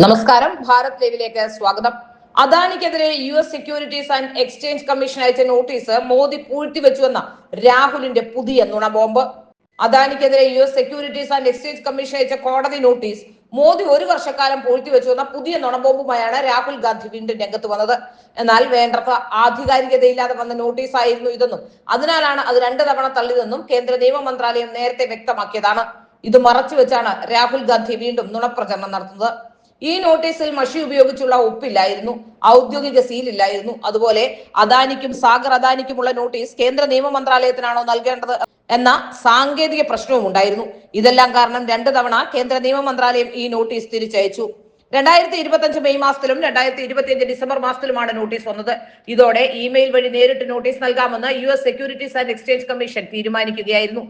നമസ്കാരം, ഭാരത് ലൈവിലേക്ക് സ്വാഗതം. അദാനിക്കെതിരെ US securities and exchange commission അയച്ച നോട്ടീസ് മോദി പൂഴ്ത്തിവെച്ചുവെന്ന രാഹുലിന്റെ പുതിയ നുണബോംബ്. അദാനിക്കെതിരെ US securities and exchange commission അയച്ച കോടതി നോട്ടീസ് മോദി ഒരു വർഷക്കാലം പൂഴ്ത്തിവെച്ചുവെന്ന പുതിയ നുണബോംബുമായാണ് രാഹുൽ ഗാന്ധി വീണ്ടും രംഗത്ത് വന്നത്. എന്നാൽ വേണ്ടത്ര ആധികാരികതയില്ലാതെ വന്ന നോട്ടീസ് ആയിരുന്നു ഇതെന്നും അതിനാലാണ് അത് 2 തവണ തള്ളിയതെന്നും കേന്ദ്ര നിയമ മന്ത്രാലയം നേരത്തെ വ്യക്തമാക്കിയതാണ്. ഇത് മറച്ചുവെച്ചാണ് രാഹുൽ ഗാന്ധി വീണ്ടും നുണപ്രചരണം നടത്തുന്നത്. ഈ നോട്ടീസിൽ മഷി ഉപയോഗിച്ചുള്ള ഒപ്പില്ലായിരുന്നു, ഔദ്യോഗിക സീലില്ലായിരുന്നു. അതുപോലെ അദാനിക്കും സാഗർ അദാനിക്കുമുള്ള നോട്ടീസ് കേന്ദ്ര നിയമ മന്ത്രാലയത്തിനാണോ നൽകേണ്ടത് എന്ന സാങ്കേതിക പ്രശ്നവും ഉണ്ടായിരുന്നു. ഇതെല്ലാം കാരണം 2 തവണ കേന്ദ്ര നിയമ മന്ത്രാലയം ഈ നോട്ടീസ് തിരിച്ചയച്ചു. 2025 മെയ് മാസത്തിലും 2025 ഡിസംബർ മാസത്തിലുമാണ് നോട്ടീസ് വന്നത്. ഇതോടെ ഇമെയിൽ വഴി നേരിട്ട് നോട്ടീസ് നൽകാമെന്ന് US securities and exchange commission തീരുമാനിക്കുകയായിരുന്നു.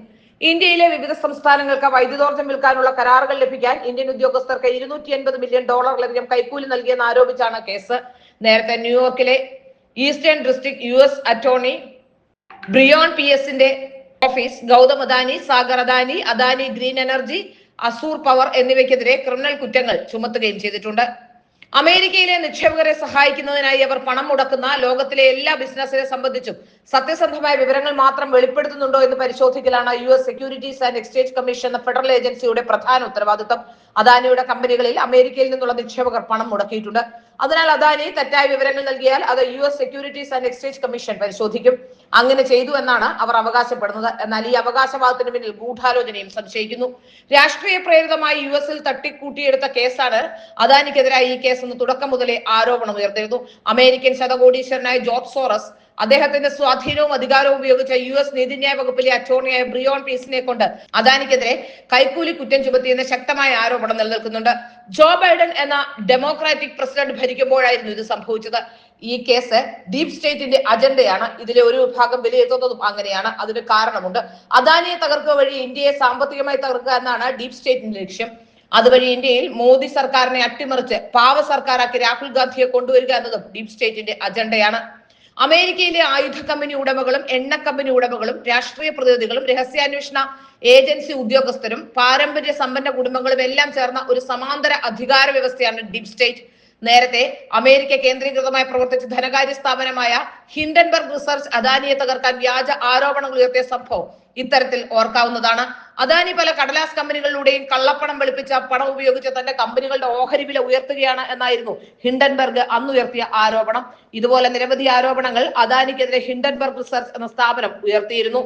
ഇന്ത്യയിലെ വിവിധ സംസ്ഥാനങ്ങൾക്ക് വൈദ്യുതോർജ്ജം വിൽക്കാനുള്ള കരാറുകൾ ലഭിക്കാൻ ഇന്ത്യൻ ഉദ്യോഗസ്ഥർക്ക് $280 മില്യൺ കൈക്കൂലി നൽകിയെന്ന് ആരോപിച്ചാണ് കേസ്. നേരത്തെ ന്യൂയോർക്കിലെ Eastern District US attorney Breon PS-ന്റെ office Gautam Adani, Sagar Adani, Adani Green Energy, Azure Power എന്നിവയ്ക്കെതിരെ ക്രിമിനൽ കുറ്റങ്ങൾ ചുമത്തുകയും ചെയ്തിട്ടുണ്ട്. അമേരിക്കയിലെ നിക്ഷേപകരെ സഹായിക്കുന്നതിനായി അവർ പണം മുടക്കുന്ന ലോകത്തിലെ എല്ലാ ബിസിനസിനെ സംബന്ധിച്ചും സത്യസന്ധമായ വിവരങ്ങൾ മാത്രം വെളിപ്പെടുത്തുന്നുണ്ടോ എന്ന് പരിശോധിക്കലാണ് US securities and exchange commission എന്ന ഫെഡറൽ ഏജൻസിയുടെ പ്രധാന ഉത്തരവാദിത്തം. അദാനിയുടെ കമ്പനികളിൽ അമേരിക്കയിൽ നിന്നുള്ള നിക്ഷേപകർ പണം മുടക്കിയിട്ടുണ്ട്. അതിനാൽ അദാനി തെറ്റായ വിവരങ്ങൾ നൽകിയാൽ അത് US securities and exchange commission പരിശോധിക്കും. അങ്ങനെ ചെയ്തു എന്നാണ് അവർ അവകാശപ്പെടുന്നത്. എന്നാൽ ഈ അവകാശവാദത്തിന് പിന്നിൽ ഗൂഢാലോചനയും സംശയിക്കുന്നു. രാഷ്ട്രീയ പ്രേരിതമായി US-ൽ തട്ടിക്കൂട്ടിയെടുത്ത കേസാണ് അദാനിക്കെതിരായി ഈ കേസ് എന്ന് തുടക്കം മുതലേ ആരോപണം ഉയർത്തിയിരുന്നു. അമേരിക്കൻ ശതകോടീശ്വരനായ ജോർജ് സോറസ് അദ്ദേഹത്തിന്റെ സ്വാധീനവും അധികാരവും ഉപയോഗിച്ച US നീതിന്യായ വകുപ്പിലെ അറ്റോർണിയായ ബ്രിയോൺ പീസിനെ കൊണ്ട് അദാനിക്കെതിരെ കൈക്കൂലി കുറ്റം ചുമത്തിയെന്ന് ശക്തമായ ആരോപണം നിലനിൽക്കുന്നുണ്ട്. ജോ ബൈഡൻ എന്ന ഡെമോക്രാറ്റിക് പ്രസിഡന്റ് ഭരിക്കുമ്പോഴായിരുന്നു ഇത് സംഭവിച്ചത്. ഈ കേസ് ഡീപ് സ്റ്റേറ്റിന്റെ അജണ്ടയാണ്. ഇതിലെ ഒരു വിഭാഗം വിലയിരുത്തുന്നതും അങ്ങനെയാണ്. അതിന് കാരണമുണ്ട്. അദാനിയെ തകർക്കുക വഴി ഇന്ത്യയെ സാമ്പത്തികമായി തകർക്കുക എന്നാണ് ഡീപ് സ്റ്റേറ്റിന്റെ ലക്ഷ്യം. അതുവഴി ഇന്ത്യയിൽ മോദി സർക്കാരിനെ അട്ടിമറിച്ച് പാവ സർക്കാരാക്കി രാഹുൽ ഗാന്ധിയെ കൊണ്ടുവരിക എന്നതും ഡീപ് സ്റ്റേറ്റിന്റെ അജണ്ടയാണ്. അമേരിക്കയിലെ ആയുധ കമ്പനി ഉടമകളും എണ്ണ കമ്പനി ഉടമകളും രാഷ്ട്രീയ പ്രതിനിധികളും രഹസ്യാന്വേഷണ ഏജൻസി ഉദ്യോഗസ്ഥരും പാരമ്പര്യ സമ്പന്ന കുടുംബങ്ങളും എല്ലാം ചേർന്ന ഒരു സമാന്തര അധികാര വ്യവസ്ഥയാണ് ഡീപ് സ്റ്റേറ്റ്. നേരത്തെ അമേരിക്ക കേന്ദ്രീകൃതമായി പ്രവർത്തിച്ച ധനകാര്യ സ്ഥാപനമായ ഹിൻഡൻബർഗ് റിസർച്ച് അദാനിയെ തകർക്കാൻ വ്യാജ ആരോപണങ്ങൾ ഉയർത്തിയ സംഭവം ഇത്തരത്തിൽ ഓർക്കാവുന്നതാണ്. അദാനി പല കടലാസ് കമ്പനികളിലൂടെയും കള്ളപ്പണം വെളുപ്പിച്ച പണം ഉപയോഗിച്ച് തന്റെ കമ്പനികളുടെ ഓഹരി വില ഉയർത്തുകയാണ് എന്നായിരുന്നു ഹിൻഡൻബർഗ് അന്നുയർത്തിയ ആരോപണം. ഇതുപോലെ നിരവധി ആരോപണങ്ങൾ അദാനിക്കെതിരെ ഹിൻഡൻബർഗ് റിസർച്ച് എന്ന സ്ഥാപനം ഉയർത്തിയിരുന്നു.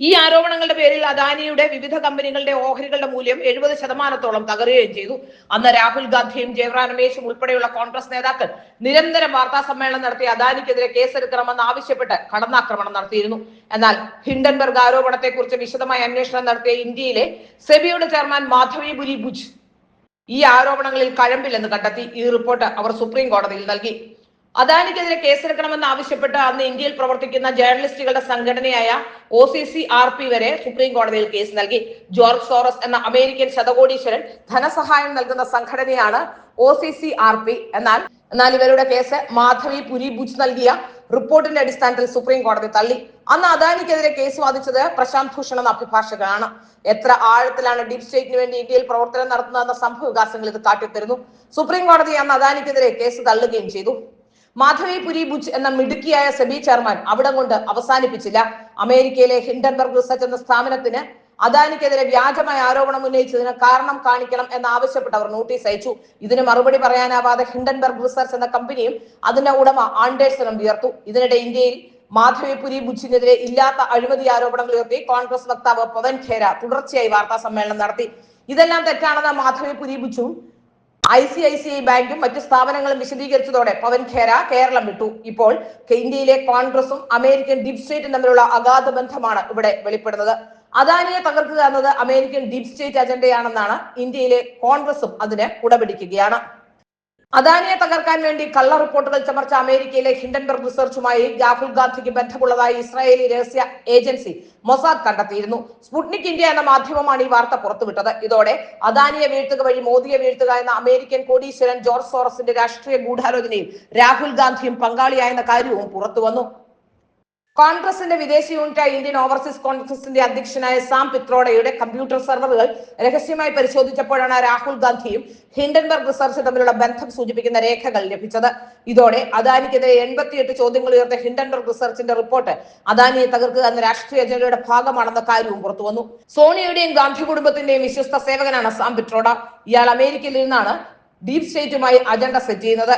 ഈ ആരോപണങ്ങളുടെ പേരിൽ അദാനിയുടെ വിവിധ കമ്പനികളുടെ ഓഹരികളുടെ മൂല്യം 70% തകരുകയും ചെയ്തു. അന്ന് രാഹുൽ ഗാന്ധിയും ജയറാം രമേശും ഉൾപ്പെടെയുള്ള കോൺഗ്രസ് നേതാക്കൾ നിരന്തരം വാർത്താ സമ്മേളനം നടത്തി അദാനിക്കെതിരെ കേസെടുക്കണമെന്ന് ആവശ്യപ്പെട്ട് കടന്നാക്രമണം നടത്തിയിരുന്നു. എന്നാൽ ഹിൻഡൻബർഗ് ആരോപണത്തെക്കുറിച്ച് വിശദമായ അന്വേഷണം നടത്തിയ ഇന്ത്യയിലെ സെബിയുടെ ചെയർമാൻ മാധവിപുരി ബുജ് ഈ ആരോപണങ്ങളിൽ കഴമ്പില്ലെന്ന് കണ്ടെത്തി. ഈ റിപ്പോർട്ട് അവർ സുപ്രീം കോടതിയിൽ നൽകി. അദാനിക്കെതിരെ കേസെടുക്കണമെന്ന് ആവശ്യപ്പെട്ട് അന്ന് ഇന്ത്യയിൽ പ്രവർത്തിക്കുന്ന ജേർണലിസ്റ്റുകളുടെ സംഘടനയായ OCCRP വരെ സുപ്രീം കോടതിയിൽ കേസ് നൽകി. ജോർജ് സോറസ് എന്ന അമേരിക്കൻ ശതകോടീശ്വരൻ ധനസഹായം നൽകുന്ന സംഘടനയാണ് OCCRP. എന്നാൽ ഇവരുടെ കേസ് മാധവി പുരി ബുജ് നൽകിയ റിപ്പോർട്ടിന്റെ അടിസ്ഥാനത്തിൽ സുപ്രീം കോടതി തള്ളി. അന്ന് അദാനിക്കെതിരെ കേസ് വാദിച്ചത് പ്രശാന്ത് ഭൂഷൺ എന്ന അഭിഭാഷകനാണ്. എത്ര ആഴത്തിലാണ് ഡീപ് സ്റ്റേറ്റിന് വേണ്ടി ഇന്ത്യയിൽ പ്രവർത്തനം നടത്തുന്നതെന്ന സംഭവ വികാസങ്ങൾ ഇത് കാട്ടിത്തരുന്നു. സുപ്രീം കോടതി അന്ന് അദാനിക്കെതിരെ കേസ് തള്ളുകയും ചെയ്തു. മാധവിപുരി ബുജ് എന്ന മിടുക്കിയായ സെബി ചെയർമാൻ അവിടെ കൊണ്ട് അവസാനിപ്പിച്ചില്ല. അമേരിക്കയിലെ ഹിൻഡൻബർഗ് റിസർച്ച് എന്ന സ്ഥാപനത്തിന് അദാനിക്കെതിരെ വ്യാജമായ ആരോപണം ഉന്നയിച്ചതിന് കാരണം കാണിക്കണം എന്നാവശ്യപ്പെട്ട് അവർ നോട്ടീസ് അയച്ചു. ഇതിന് മറുപടി പറയാനാവാതെ ഹിൻഡൻബർഗ് റിസർച്ച് എന്ന കമ്പനിയും അതിന്റെ ഉടമ ആൻഡേഴ്സണും ഉയർത്തു. ഇതിനിടെ ഇന്ത്യയിൽ മാധവിപുരി ബുജിനെതിരെ ഇല്ലാത്ത അഴിമതി ആരോപണങ്ങൾ ഉയർത്തി കോൺഗ്രസ് വക്താവ് പവൻ ഖേര തുടർച്ചയായി വാർത്താ സമ്മേളനം നടത്തി. ഇതെല്ലാം തെറ്റാണെന്ന് മാധവിപുരി ബുജും ICICI ബാങ്കും മറ്റു സ്ഥാപനങ്ങളും വിശദീകരിച്ചതോടെ പവൻ ഖേര കേരളം വിട്ടു. ഇപ്പോൾ ഇന്ത്യയിലെ കോൺഗ്രസും അമേരിക്കൻ ഡീപ് സ്റ്റേറ്റും തമ്മിലുള്ള അഗാധ ബന്ധമാണ് ഇവിടെ വെളിപ്പെടുന്നത്. അദാനിയെ തകർക്കുക എന്നത് അമേരിക്കൻ ഡീപ് സ്റ്റേറ്റ് അജണ്ടയാണെന്നാണ് ഇന്ത്യയിലെ കോൺഗ്രസും അതിന് ഉടപിടിക്കുകയാണ്. അദാനിയെ തകർക്കാൻ വേണ്ടി കള്ള റിപ്പോർട്ടുകൾ ചമർച്ച അമേരിക്കയിലെ ഹിൻഡൻബർഗ് റിസർച്ചുമായി രാഹുൽ ഗാന്ധിക്ക് ബന്ധമുള്ളതായി ഇസ്രായേലി രഹസ്യ ഏജൻസി മൊസാദ് കണ്ടെത്തിയിരുന്നു. സ്പുട്നിക് ഇന്ത്യ എന്ന മാധ്യമമാണ് ഈ വാർത്ത പുറത്തുവിട്ടത്. ഇതോടെ അദാനിയെ വീഴ്ത്തുക വഴി മോദിയെ വീഴ്ത്തുക എന്ന അമേരിക്കൻ കോടീശ്വരൻ ജോർജ് സോറസിന്റെ രാഷ്ട്രീയ ഗൂഢാലോചനയിൽ രാഹുൽ ഗാന്ധിയും പങ്കാളിയായെന്ന കാര്യവും പുറത്തുവന്നു. കോൺഗ്രസിന്റെ വിദേശ യൂണിറ്റായ ഇന്ത്യൻ ഓവർസീസ് കോൺഗ്രസിന്റെ അധ്യക്ഷനായ സാം പിത്രോഡയുടെ കമ്പ്യൂട്ടർ സെർവറുകൾ രഹസ്യമായി പരിശോധിച്ചപ്പോഴാണ് രാഹുൽ ഗാന്ധിയും ഹിൻഡൻബർഗ് റിസർച്ച് തമ്മിലുള്ള ബന്ധം സൂചിപ്പിക്കുന്ന രേഖകൾ ലഭിച്ചത്. ഇതോടെ അദാനിക്കെതിരെ 88 ചോദ്യങ്ങൾ ഉയർത്ത ഹിൻഡൻബർഗ് റിസർച്ചിന്റെ റിപ്പോർട്ട് അദാനിയെ തകർക്കുക എന്ന രാഷ്ട്രീയ അജണ്ടയുടെ ഭാഗമാണെന്ന കാര്യവും പുറത്തുവന്നു. സോണിയയുടെയും ഗാന്ധി കുടുംബത്തിന്റെയും വിശ്വസ്ത സേവകനാണ് സാം പിട്രോഡ. ഇയാൾ അമേരിക്കയിൽ നിന്നാണ് ഡീപ് സ്റ്റേറ്റുമായി അജണ്ട സെറ്റ് ചെയ്യുന്നത്.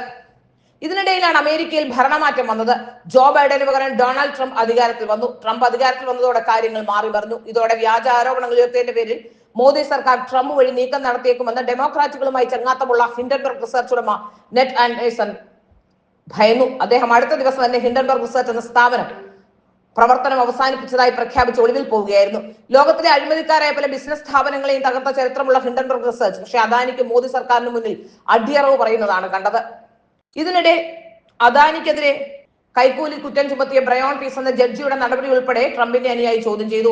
ഇതിനിടയിലാണ് അമേരിക്കയിൽ ഭരണമാറ്റം വന്നത്. ജോ ബൈഡന് പകരം ഡൊണാൾഡ് ട്രംപ് അധികാരത്തിൽ വന്നു. ട്രംപ് അധികാരത്തിൽ വന്നതോടെ കാര്യങ്ങൾ മാറി മറിഞ്ഞു. ഇതോടെ വ്യാജ ആരോപണങ്ങൾ ഉയർത്തിയതിന്റെ പേരിൽ മോദി സർക്കാർ ട്രംപ് വഴി നീക്കം നടത്തിയേക്കുമെന്ന് ഡെമോക്രാറ്റുകളുമായി ചങ്ങാത്തമുള്ള ഹിൻഡൻബർഗ് റിസർച്ച് ഉടമ നെറ്റ് ആൻഡേഴ്സൺ ഭയന്നു. അദ്ദേഹം അടുത്ത ദിവസം തന്നെ ഹിൻഡൻബർഗ് റിസർച്ച് എന്ന സ്ഥാപനം പ്രവർത്തനം അവസാനിപ്പിച്ചതായി പ്രഖ്യാപിച്ച് ഒളിവിൽ പോവുകയായിരുന്നു. ലോകത്തിലെ അഴിമതിക്കാരായ പല ബിസിനസ് സ്ഥാപനങ്ങളെയും തകർത്ത ചരിത്രമുള്ള ഹിൻഡൻബർഗ് റിസർച്ച് പക്ഷേ അദാനിക്ക് മോദി സർക്കാരിന് മുന്നിൽ അടിയറവ് പറയുന്നതാണ് കണ്ടത്. ഇതിനിടെ അദാനിക്കെതിരെ കൈക്കൂലി കുറ്റം ചുമത്തിയ ബ്രയോൺ പീസ് എന്ന ജഡ്ജിയുടെ നടപടി ഉൾപ്പെടെ ട്രംപിന്റെ അനുയായി ചോദ്യം ചെയ്തു.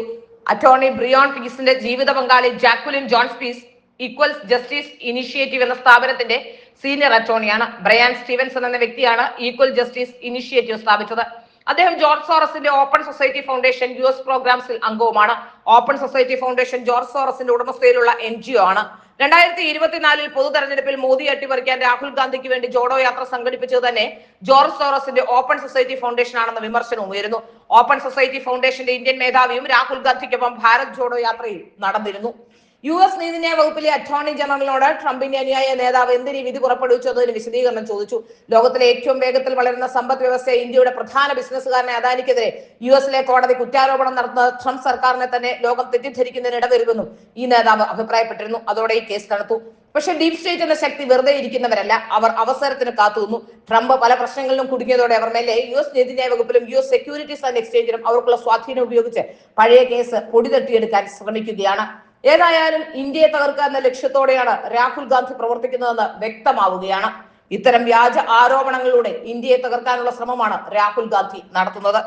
അറ്റോർണി ബ്രിയോൺ പീസിന്റെ ജീവിത പങ്കാളി Jacqueline Jones Peace Equals Justice Initiative എന്ന സ്ഥാപനത്തിന്റെ സീനിയർ അറ്റോർണിയാണ്. ബ്രയാൻ സ്റ്റീവൻസൺ എന്ന വ്യക്തിയാണ് ഈക്വൽ ജസ്റ്റിസ് ഇനിഷ്യേറ്റീവ് സ്ഥാപിച്ചത്. അദ്ദേഹം ജോർജ് സോറസിന്റെ ഓപ്പൺ സൊസൈറ്റി ഫൗണ്ടേഷൻ US പ്രോഗ്രാംസിൽ അംഗവുമാണ്. ഓപ്പൺ സൊസൈറ്റി ഫൗണ്ടേഷൻ ജോർജ് സോറസിന്റെ ഉടമസ്ഥയിലുള്ള NGO ആണ്. 2024 പൊതു തെരഞ്ഞെടുപ്പിൽ മോദി അട്ടിമറിക്കാൻ രാഹുൽ ഗാന്ധിക്ക് വേണ്ടി ജോഡോ യാത്ര സംഘടിപ്പിച്ചത് തന്നെ ജോർജ് സോറസിന്റെ ഓപ്പൺ സൊസൈറ്റി ഫൗണ്ടേഷൻ ആണെന്ന വിമർശനവും ഉയരുന്നു. ഓപ്പൺ സൊസൈറ്റി ഫൗണ്ടേഷന്റെ ഇന്ത്യൻ മേധാവിയും രാഹുൽ ഗാന്ധിക്കൊപ്പം ഭാരത് ജോഡോ യാത്രയിൽ നടന്നിരുന്നു. US നീതിന്യായ വകുപ്പിലെ അറ്റോർണി ജനറലിനോട് ട്രംപിന്റെ അനുയായ നേതാവ് എന്തിനീ വിധി പുറപ്പെടുവിച്ചതിന് വിശദീകരണം ചോദിച്ചു. ലോകത്തിലെ ഏറ്റവും വേഗത്തിൽ വളരുന്ന സമ്പദ് വ്യവസ്ഥ ഇന്ത്യയുടെ പ്രധാന ബിസിനസ്സുകാരനെ അദാനിക്കെതിരെ US കോടതി കുറ്റാരോപണം നടത്തുന്നത് ട്രംപ് സർക്കാരിനെ തന്നെ ലോകം തെറ്റിദ്ധരിക്കുന്നതിന് ഇടവരുമെന്നും ഈ നേതാവ് അഭിപ്രായപ്പെട്ടിരുന്നു. അതോടെ ഈ കേസ് തണുത്തു. പക്ഷേ ഡീപ് സ്റ്റേറ്റ് എന്ന ശക്തി വെറുതെ ഇരിക്കുന്നവരല്ല, അവർ അവസരത്തിന് കാത്തുനിന്നു. ട്രംപ് പല പ്രശ്നങ്ങളിലും കുടുങ്ങിയതോടെ അവർ മേലെ US നീതിന്യായ വകുപ്പിലും US സെക്യൂരിറ്റീസ് ആൻഡ് എക്സ്ചേഞ്ചിലും അവർക്കുള്ള സ്വാധീനം ഉപയോഗിച്ച് പഴയ കേസ് പൊടി തട്ടിയെടുക്കാൻ ശ്രമിക്കുകയാണ്. ഏതായാലും ഇന്ത്യയെ തകർക്കുക എന്ന ലക്ഷ്യത്തോടെയാണ് രാഹുൽ ഗാന്ധി പ്രവർത്തിക്കുന്നതെന്ന് വ്യക്തമാവുകയാണ്. ഇത്തരം വ്യാജ ആരോപണങ്ങളിലൂടെ ഇന്ത്യയെ തകർക്കാനുള്ള ശ്രമമാണ് രാഹുൽ ഗാന്ധി നടത്തുന്നത്.